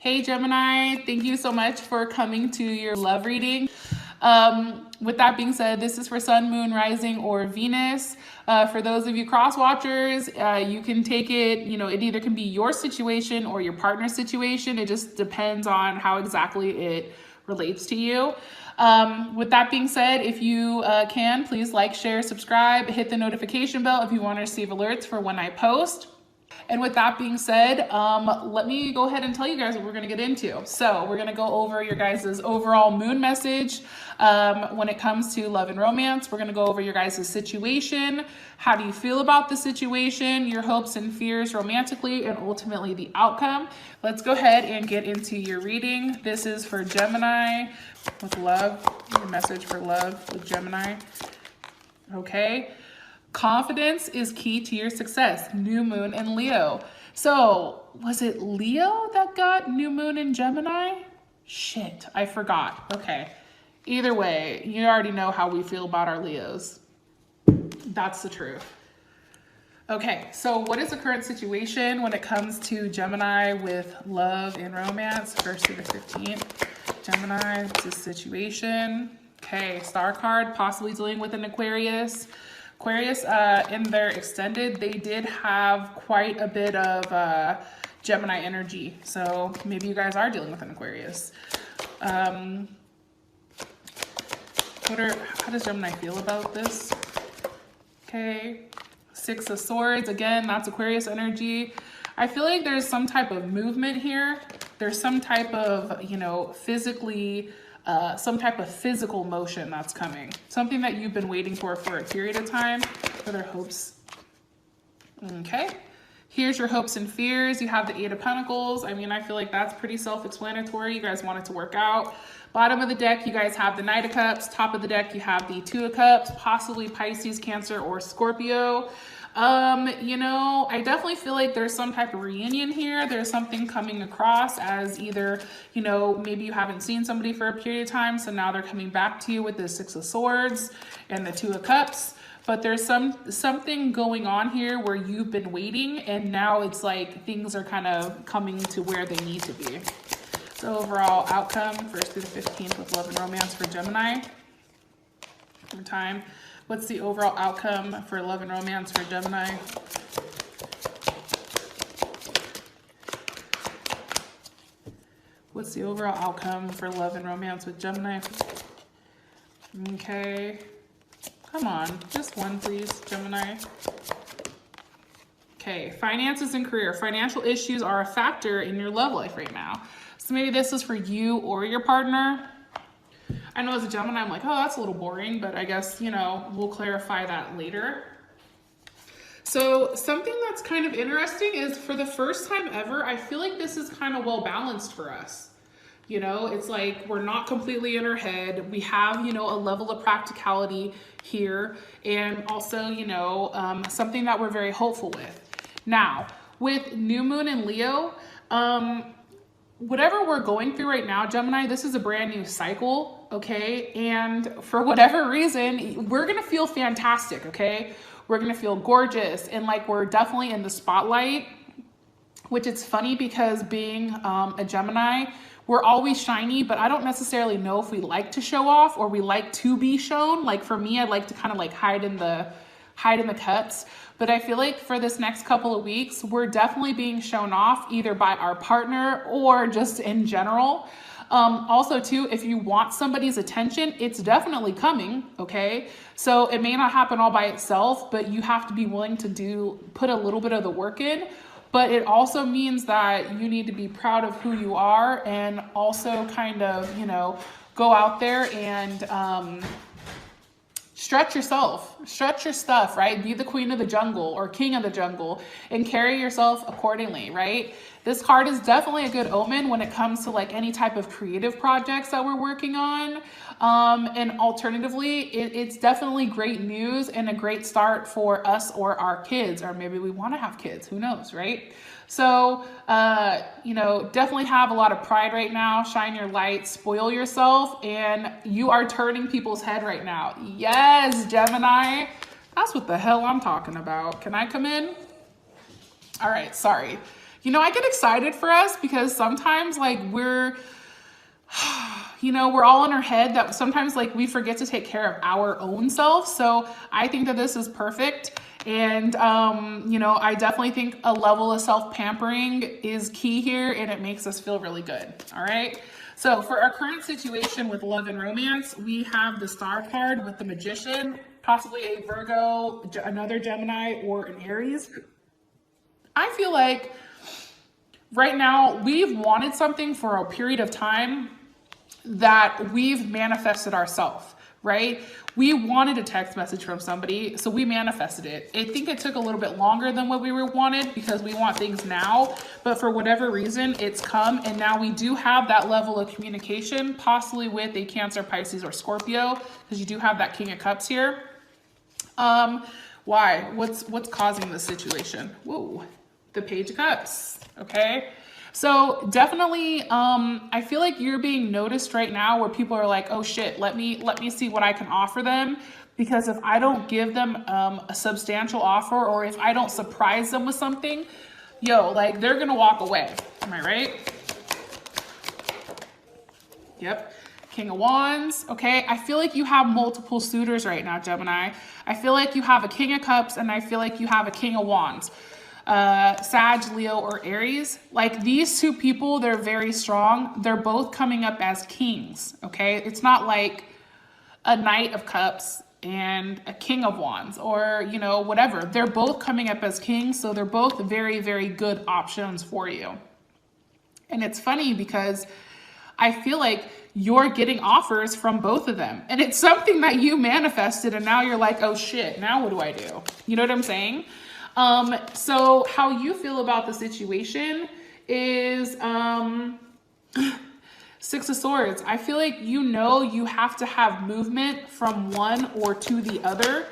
Hey Gemini, thank you so much for coming to your love reading. With that being said, this is for Sun, Moon, Rising, or Venus. For those of you cross watchers, you can take it, it either can be your situation or your partner's situation. It just depends on how exactly it relates to you. With that being said, if you can, please like, share, subscribe, hit the notification bell if you want to receive alerts for when I post. And with that being said, let me go ahead and tell you guys what we're going to get into. So we're going to go over your guys' overall moon message when it comes to love and romance. We're going to go over your guys' situation. How do you feel about the situation, your hopes and fears romantically, and ultimately the outcome. Let's go ahead and get into your reading. This is for Gemini with love, your message for love with Gemini. Okay. Confidence is key to your success. New moon in Leo. So was it Leo that got new moon in Gemini? Shit, I forgot. Okay. Either way, you already know how we feel about our Leos. That's the truth. Okay, so what is the current situation when it comes to Gemini with love and romance? 1st through the 15th. Gemini, it's a situation. Okay, star card, possibly dealing with an Aquarius. Aquarius, in their extended, they did have quite a bit of Gemini energy. So maybe you guys are dealing with an Aquarius. How does Gemini feel about this? Okay, 6 of Swords. Again, that's Aquarius energy. I feel like there's some type of movement here. There's some type of, some type of physical motion that's coming. Something that you've been waiting for a period of time. For their hopes. Okay. Here's your hopes and fears. You have the 8 of Pentacles. I mean, I feel like that's pretty self-explanatory. You guys want it to work out. Bottom of the deck, you guys have the Knight of Cups. Top of the deck, you have the 2 of Cups, possibly Pisces, Cancer, or Scorpio. I definitely feel like there's some type of reunion here. There's something coming across as either, maybe you haven't seen somebody for a period of time, so now they're coming back to you with the 6 of Swords and the 2 of Cups. But there's something going on here where you've been waiting, and now it's like things are kind of coming to where they need to be. So overall outcome, 1st through the 15th with love and romance for Gemini. Over time. What's the overall outcome for love and romance for Gemini? What's the overall outcome for love and romance with Gemini? Okay. Come on, just one, please, Gemini. Okay, finances and career. Financial issues are a factor in your love life right now. So maybe this is for you or your partner. I know as a Gemini, I'm like, oh, that's a little boring, but I guess, we'll clarify that later. So something that's kind of interesting is for the first time ever, I feel like this is kind of well balanced for us. It's like we're not completely in our head. We have, a level of practicality here, and also, something that we're very hopeful with. Now, with new moon in Leo, whatever we're going through right now, Gemini, this is a brand new cycle, okay? And for whatever reason, we're gonna feel fantastic, okay? We're gonna feel gorgeous, and like we're definitely in the spotlight, which it's funny because being a Gemini, we're always shiny, but I don't necessarily know if we like to show off or we like to be shown. Like for me, I like to kind of like hide in the cups. But I feel like for this next couple of weeks, we're definitely being shown off either by our partner or just in general. Also too, if you want somebody's attention, it's definitely coming, okay? So it may not happen all by itself, but you have to be willing to put a little bit of the work in. But it also means that you need to be proud of who you are, and also kind of, go out there and stretch yourself, stretch your stuff, right? Be the queen of the jungle or king of the jungle and carry yourself accordingly, right? This card is definitely a good omen when it comes to like any type of creative projects that we're working on. And alternatively, it's definitely great news and a great start for us or our kids, or maybe we want to have kids, who knows, right? So, definitely have a lot of pride right now. Shine your light, spoil yourself, and you are turning people's head right now. Yes, Gemini. That's what the hell I'm talking about. Can I come in? All right, sorry. You know, I get excited for us because sometimes like we're all in our head that sometimes like we forget to take care of our own self. So I think that this is perfect. And, I definitely think a level of self-pampering is key here, and it makes us feel really good. All right. So for our current situation with love and romance, we have the Star card with the Magician, possibly a Virgo, another Gemini, or an Aries. I feel like right now we've wanted something for a period of time that we've manifested ourselves, right? We wanted a text message from somebody, so we manifested it. I think it took a little bit longer than what we wanted because we want things now, but for whatever reason, it's come, and now we do have that level of communication, possibly with a Cancer, Pisces, or Scorpio, because you do have that King of Cups here. Why? What's causing this situation? Whoa, the Page of Cups, okay? So definitely, I feel like you're being noticed right now where people are like, oh shit, let me see what I can offer them. Because if I don't give them a substantial offer, or if I don't surprise them with something, like they're gonna walk away. Am I right? Yep. King of Wands. Okay. I feel like you have multiple suitors right now, Gemini. I feel like you have a King of Cups, and I feel like you have a King of Wands. Sag, Leo, or Aries. Like these two people, they're very strong. They're both coming up as kings, okay? It's not like a Knight of Cups and a King of Wands, or, whatever. They're both coming up as kings, so they're both very, very good options for you. And it's funny because I feel like you're getting offers from both of them. And it's something that you manifested, and now you're like, oh shit, now what do I do? You know what I'm saying? So how you feel about the situation is, Six of Swords. I feel like, you have to have movement from one or to the other.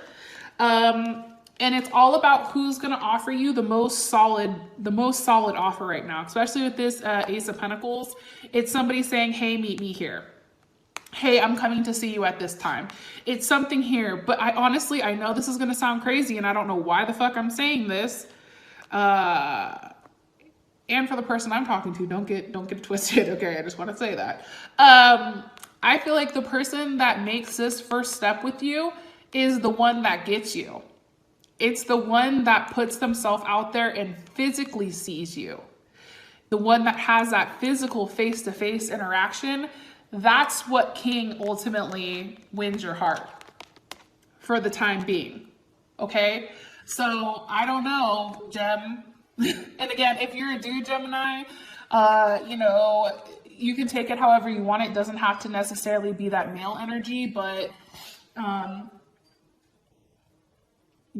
And it's all about who's going to offer you the most solid offer right now, especially with this, Ace of Pentacles. It's somebody saying, hey, meet me here. Hey, I'm coming to see you at this time. It's something here, but I know this is going to sound crazy, and I don't know why the fuck I'm saying this. And for the person I'm talking to, don't get it twisted. Okay. I just want to say that. I feel like the person that makes this first step with you is the one that gets you. It's the one that puts themselves out there and physically sees you. The one that has that physical face-to-face interaction. That's what king ultimately wins your heart for the time being. Okay. So I don't know, Gem. And again, if you're a dude, Gemini, you can take it however you want. It doesn't have to necessarily be that male energy, but,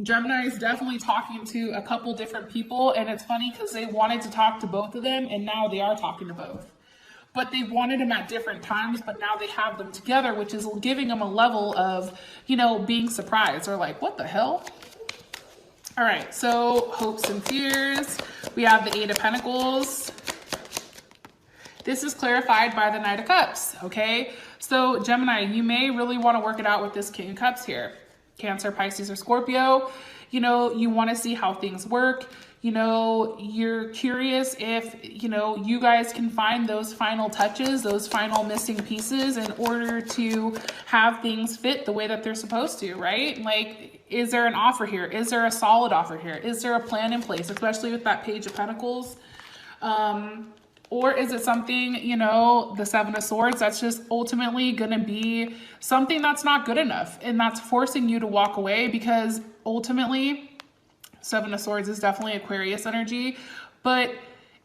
Gemini is definitely talking to a couple different people, and it's funny because they wanted to talk to both of them, and now they are talking to both. But they wanted them at different times, but now they have them together, which is giving them a level of, being surprised, or like, what the hell? All right, so hopes and fears. We have the Eight of Pentacles. This is clarified by the Knight of Cups, okay? So Gemini, you may really want to work it out with this King of Cups here. Cancer, Pisces, or Scorpio. You want to see how things work. You're curious if, you guys can find those final touches, those final missing pieces in order to have things fit the way that they're supposed to, right? Like, is there an offer here? Is there a solid offer here? Is there a plan in place, especially with that Page of Pentacles? Or is it something, the Seven of Swords, that's just ultimately going to be something that's not good enough, and that's forcing you to walk away, because ultimately Seven of Swords is definitely Aquarius energy, but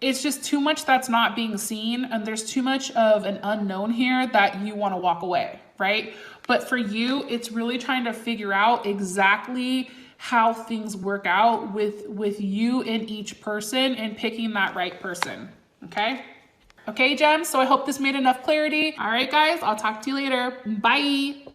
it's just too much that's not being seen, and there's too much of an unknown here that you want to walk away, right? But for you, it's really trying to figure out exactly how things work out with you and each person, and picking that right person. Okay, Gems, so I hope this made enough clarity. All right, guys, I'll talk to you later. Bye.